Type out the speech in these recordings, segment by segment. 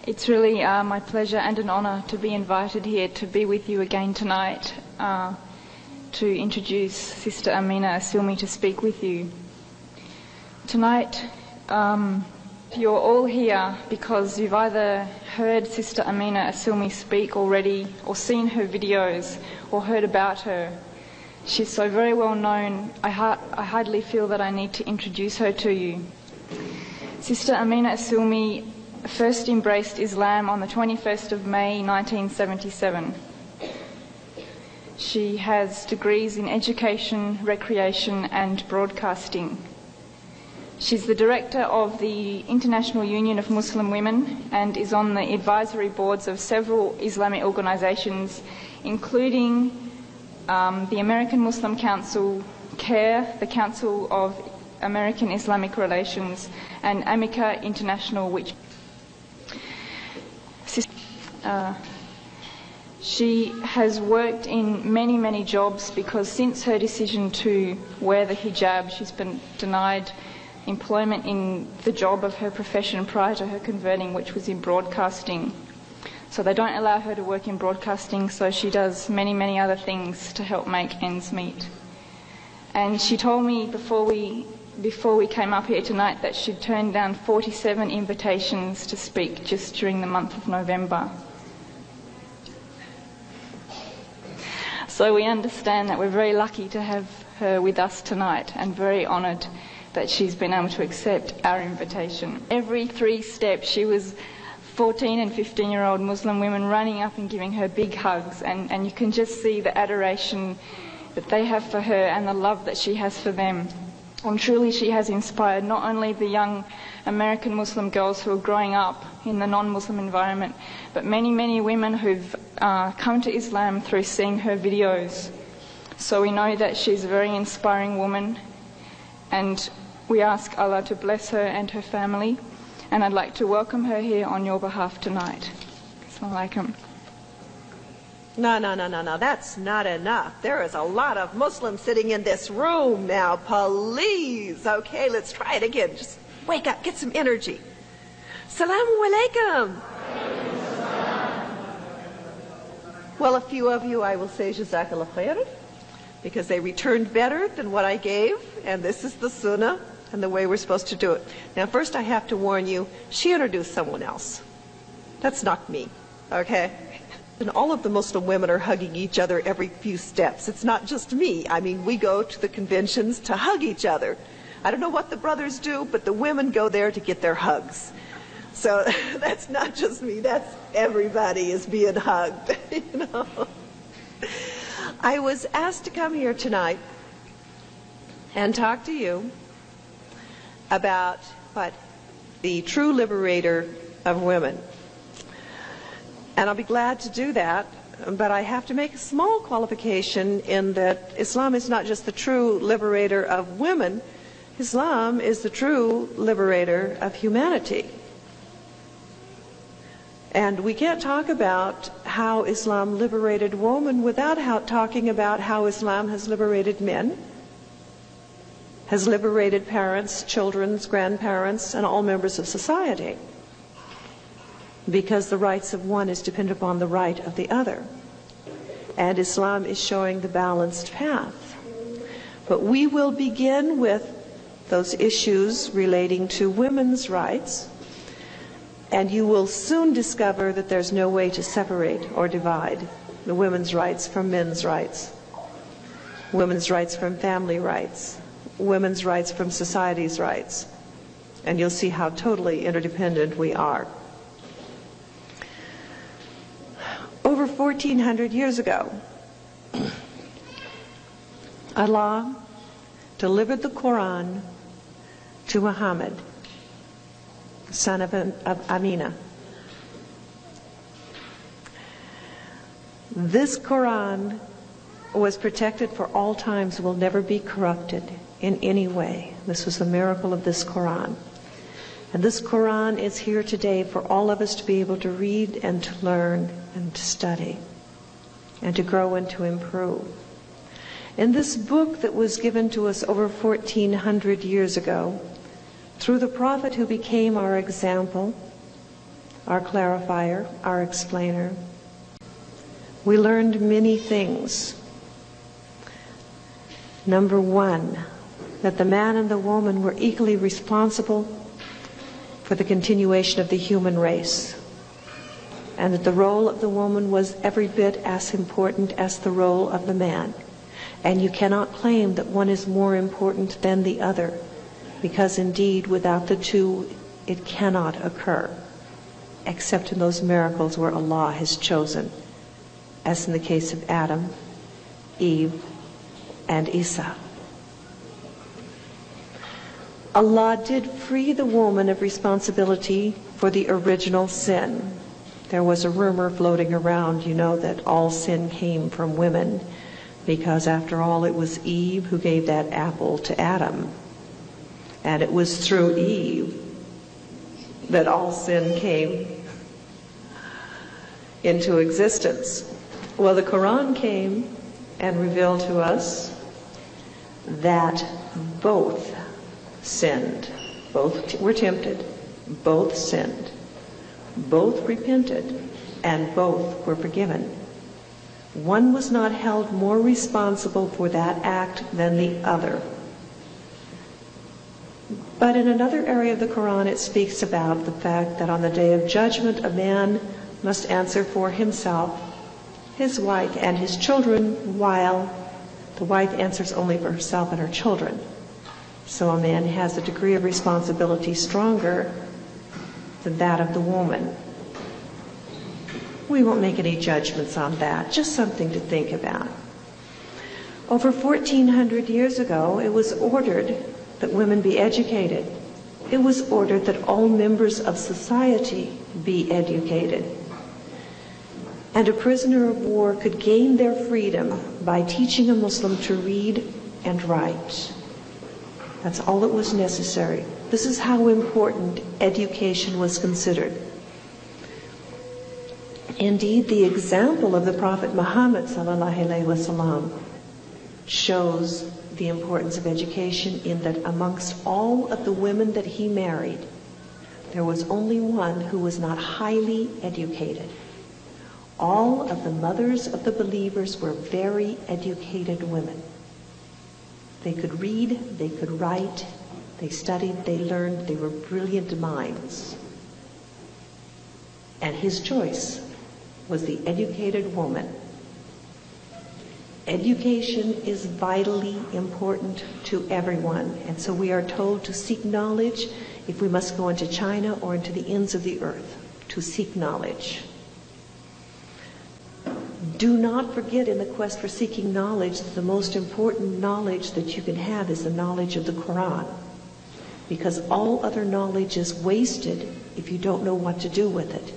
It's really my pleasure and an honour to be invited here to be with you again tonight to introduce Sister Amina Assilmi to speak with you. Tonight, you're all here because you've either heard Sister Amina Assilmi speak already or seen her videos or heard about her. She's so very well known, I hardly feel that I need to introduce her to you. Sister Amina Assilmi first embraced Islam on the 21st of May 1977. She has degrees in education, recreation and broadcasting. She's the director of the International Union of Muslim Women and is on the advisory boards of several Islamic organisations, including the American Muslim Council, CARE, the Council of American Islamic Relations, and Amica International, which she has worked in many jobs because since her decision to wear the hijab, she's been denied employment in the job of her profession prior to her converting, which was in broadcasting. So they don't allow her to work in broadcasting, so she does many other things to help make ends meet. And she told me before we came up here tonight that she'd turned down 47 invitations to speak just during the month of November. So we understand that we're very lucky to have her with us tonight and very honoured that she's been able to accept our invitation. Every 3 steps she was 14 and 15-year-old Muslim women running up and giving her big hugs, and you can just see the adoration that they have for her and the love that she has for them. And truly she has inspired not only the young American Muslim girls who are growing up in the non-Muslim environment, but many women who've come to Islam through seeing her videos. So we know that she's a very inspiring woman, and we ask Allah to bless her and her family, and I'd like to welcome her here on your behalf tonight. Assalamu alaikum. No, that's not enough. There is a lot of Muslims sitting in this room now, please. Okay, let's try it again. Just wake up, get some energy. Assalamu alaikum. Well, a few of you I will say Jazakallah khair, because they returned better than what I gave, and this is the sunnah and the way we're supposed to do it. Now first I have to warn you, she introduced someone else. That's not me, okay? And all of the Muslim women are hugging each other every few steps. It's not just me. I mean, we go to the conventions to hug each other. I don't know what the brothers do, but the women go there to get their hugs. So that's not just me, that's everybody is being hugged, you know. I was asked to come here tonight and talk to you about what the true liberator of women. And I'll be glad to do that, but I have to make a small qualification in that Islam is not just the true liberator of women, Islam is the true liberator of humanity. And we can't talk about how Islam liberated women without talking about how Islam has liberated men, has liberated parents, children, grandparents, and all members of society. Because the rights of one is dependent upon the right of the other. And Islam is showing the balanced path. But we will begin with those issues relating to women's rights, and you will soon discover that there's no way to separate or divide the women's rights from men's rights, women's rights from family rights, women's rights from society's rights. And you'll see how totally interdependent we are. Over 1400 years ago, Allah delivered the Quran to Muhammad, son of Amina. This Quran was protected for all times, will never be corrupted in any way. This was the miracle of this Quran. And this Quran is here today for all of us to be able to read and to learn and to study and to grow and to improve. In this book that was given to us over 1400 years ago, through the prophet who became our example, our clarifier, our explainer. We learned many things. Number one, that the man and the woman were equally responsible for the continuation of the human race, and that the role of the woman was every bit as important as the role of the man. And you cannot claim that one is more important than the other, because indeed without the two it cannot occur, except in those miracles where Allah has chosen, as in the case of Adam, Eve, and Isa. Allah did free the woman of responsibility for the original sin. There was a rumor floating around, that all sin came from women, because after all it was Eve who gave that apple to Adam. And it was through Eve that all sin came into existence. Well, the Quran came and revealed to us that both sinned, both were tempted, both sinned, both repented, and both were forgiven. One was not held more responsible for that act than the other. But in another area of the Quran, it speaks about the fact that on the day of judgment, a man must answer for himself, his wife, and his children, while the wife answers only for herself and her children. So a man has a degree of responsibility stronger than that of the woman. We won't make any judgments on that, just something to think about. Over 1,400 years ago, it was ordered that women be educated. It was ordered that all members of society be educated. And a prisoner of war could gain their freedom by teaching a Muslim to read and write. That's all that was necessary. This is how important education was considered. Indeed, the example of the Prophet Muhammad ﷺ shows the importance of education, in that amongst all of the women that he married, there was only one who was not highly educated. All of the mothers of the believers were very educated women. They could read, they could write, they studied, they learned, they were brilliant minds. And his choice was the educated woman. Education is vitally important to everyone, and so we are told to seek knowledge if we must go into China or into the ends of the earth, to seek knowledge. Do not forget, in the quest for seeking knowledge, that the most important knowledge that you can have is the knowledge of the Quran, because all other knowledge is wasted if you don't know what to do with it.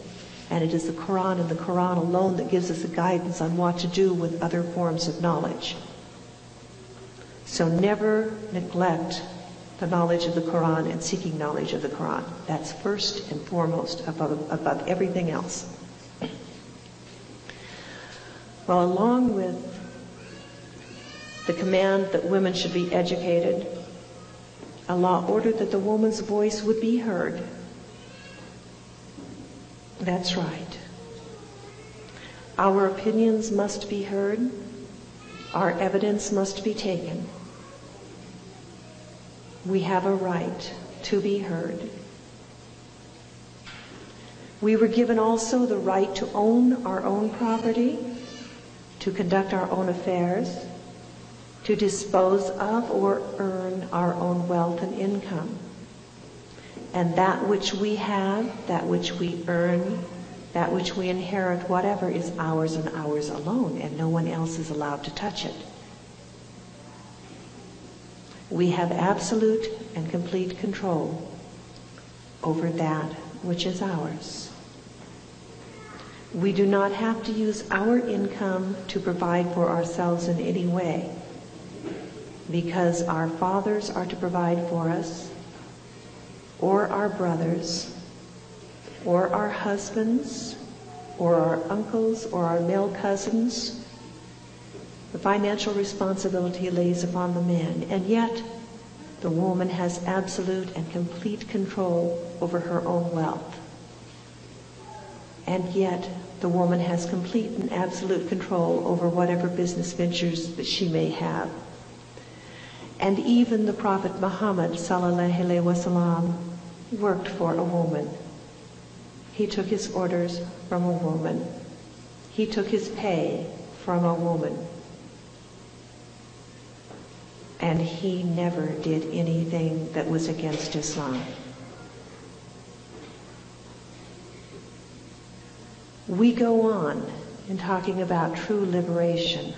And it is the Quran and the Quran alone that gives us the guidance on what to do with other forms of knowledge. So never neglect the knowledge of the Quran and seeking knowledge of the Quran. That's first and foremost above everything else. Well, along with the command that women should be educated, Allah ordered that the woman's voice would be heard. That's right. Our opinions must be heard. Our evidence must be taken. We have a right to be heard. We were given also the right to own our own property, to conduct our own affairs, to dispose of or earn our own wealth and income. And that which we have, that which we earn, that which we inherit, whatever, is ours and ours alone, and no one else is allowed to touch it. We have absolute and complete control over that which is ours. We do not have to use our income to provide for ourselves in any way, because our fathers are to provide for us, or our brothers, or our husbands, or our uncles, or our male cousins. The financial responsibility lays upon the man, and yet the woman has absolute and complete control over her own wealth. and yet the woman has complete and absolute control over whatever business ventures that she may have. And even the Prophet Muhammad sallallahu alaihi wasallam worked for a woman. He took his orders from a woman. He took his pay from a woman. And he never did anything that was against Islam. We go on in talking about true liberation.